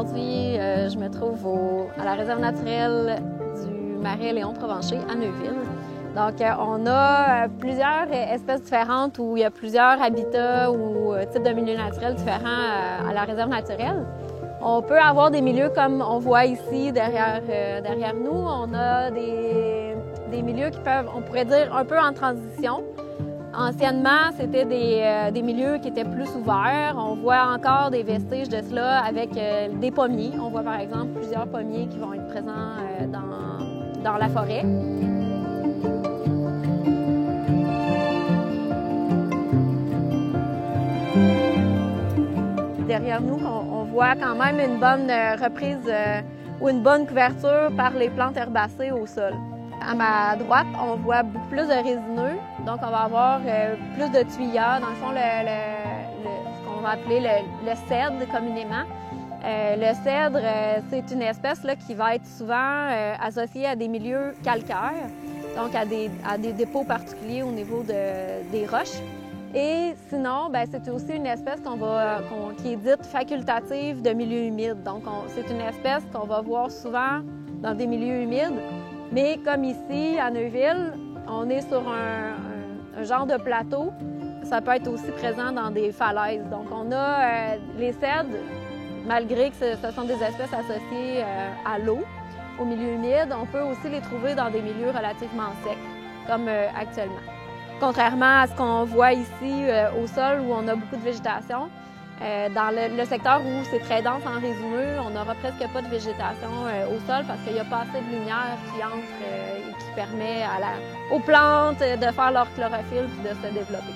Aujourd'hui, je me trouve à la réserve naturelle du Marais Léon Provencher à Neuville. Donc, on a plusieurs espèces différentes où il y a plusieurs habitats ou types de milieux naturels différents à la réserve naturelle. On peut avoir des milieux comme on voit ici derrière nous. On a des milieux qui peuvent, on pourrait dire, un peu en transition. Anciennement, c'était des milieux qui étaient plus ouverts. On voit encore des vestiges de cela avec des pommiers. On voit par exemple plusieurs pommiers qui vont être présents dans la forêt. Derrière nous, on voit quand même une bonne reprise ou une bonne couverture par les plantes herbacées au sol. À ma droite, on voit beaucoup plus de résineux, donc on va avoir plus de tuyas. Dans le fond, ce qu'on va appeler le cèdre communément. Le cèdre, c'est une espèce là, qui va être souvent associée à des milieux calcaires, donc à des dépôts particuliers au niveau des roches. Et sinon, c'est aussi une espèce qui est dite facultative de milieu humide. Donc, c'est une espèce qu'on va voir souvent dans des milieux humides. Mais comme ici, à Neuville, on est sur un genre de plateau. Ça peut être aussi présent dans des falaises. Donc, on a les cèdres, malgré que ce sont des espèces associées à l'eau, au milieu humide, on peut aussi les trouver dans des milieux relativement secs, comme actuellement. Contrairement à ce qu'on voit ici au sol, où on a beaucoup de végétation, dans le secteur où c'est très dense en résineux, on n'aura presque pas de végétation au sol parce qu'il n'y a pas assez de lumière qui entre et qui permet aux plantes de faire leur chlorophylle et de se développer.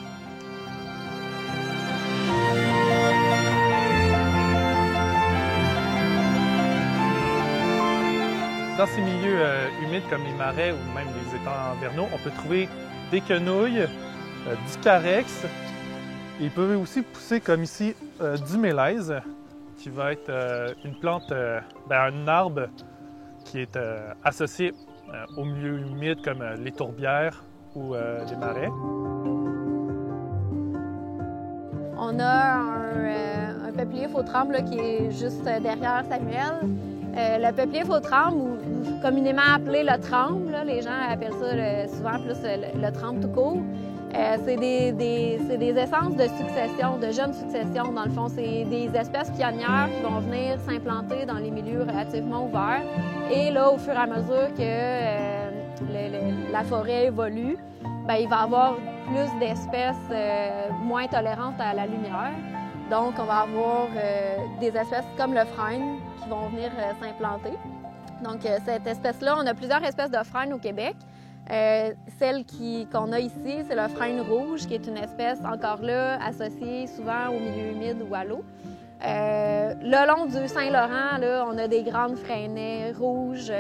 Dans ces milieux humides comme les marais ou même les étangs vernaux, on peut trouver des quenouilles, du carex. Ils peuvent aussi pousser, comme ici, du mélèze, qui va être une plante, un arbre qui est associé aux milieux humides comme les tourbières ou les marais. On a un peuplier faux-tremble qui est juste derrière Samuel. Le peuplier faux-tremble, ou communément appelé le tremble, là, les gens appellent ça souvent plus le tremble tout court. C'est des essences de succession, de jeunes successions dans le fond. C'est des espèces pionnières qui vont venir s'implanter dans les milieux relativement ouverts. Et là, au fur et à mesure que la forêt évolue, il va y avoir plus d'espèces moins tolérantes à la lumière. Donc, on va avoir des espèces comme le frêne qui vont venir s'implanter. Donc, cette espèce-là, on a plusieurs espèces de frênes au Québec. Celle qu'on a ici, c'est le frêne rouge, qui est une espèce, encore là, associée souvent au milieu humide ou à l'eau. Le long du Saint-Laurent, là, on a des grandes frênets rouges.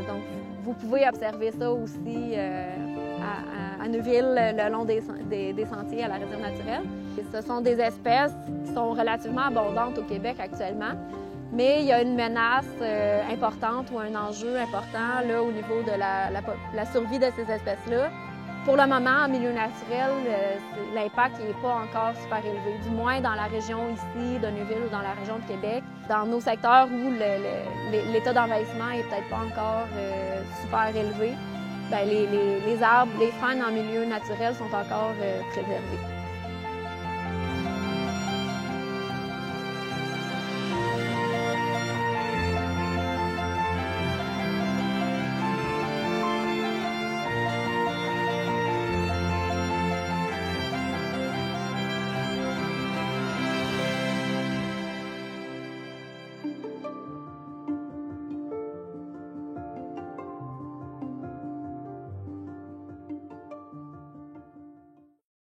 Donc, vous pouvez observer ça aussi à Neuville, le long des sentiers à la réserve naturelle. Et ce sont des espèces qui sont relativement abondantes au Québec actuellement. Mais il y a une menace importante ou un enjeu important là, au niveau de la survie de ces espèces-là. Pour le moment, en milieu naturel, l'impact n'est pas encore super élevé, du moins dans la région ici de Neuville ou dans la région de Québec. Dans nos secteurs où l'état d'envahissement n'est peut-être pas encore super élevé, les arbres, les frênes en milieu naturel sont encore préservés.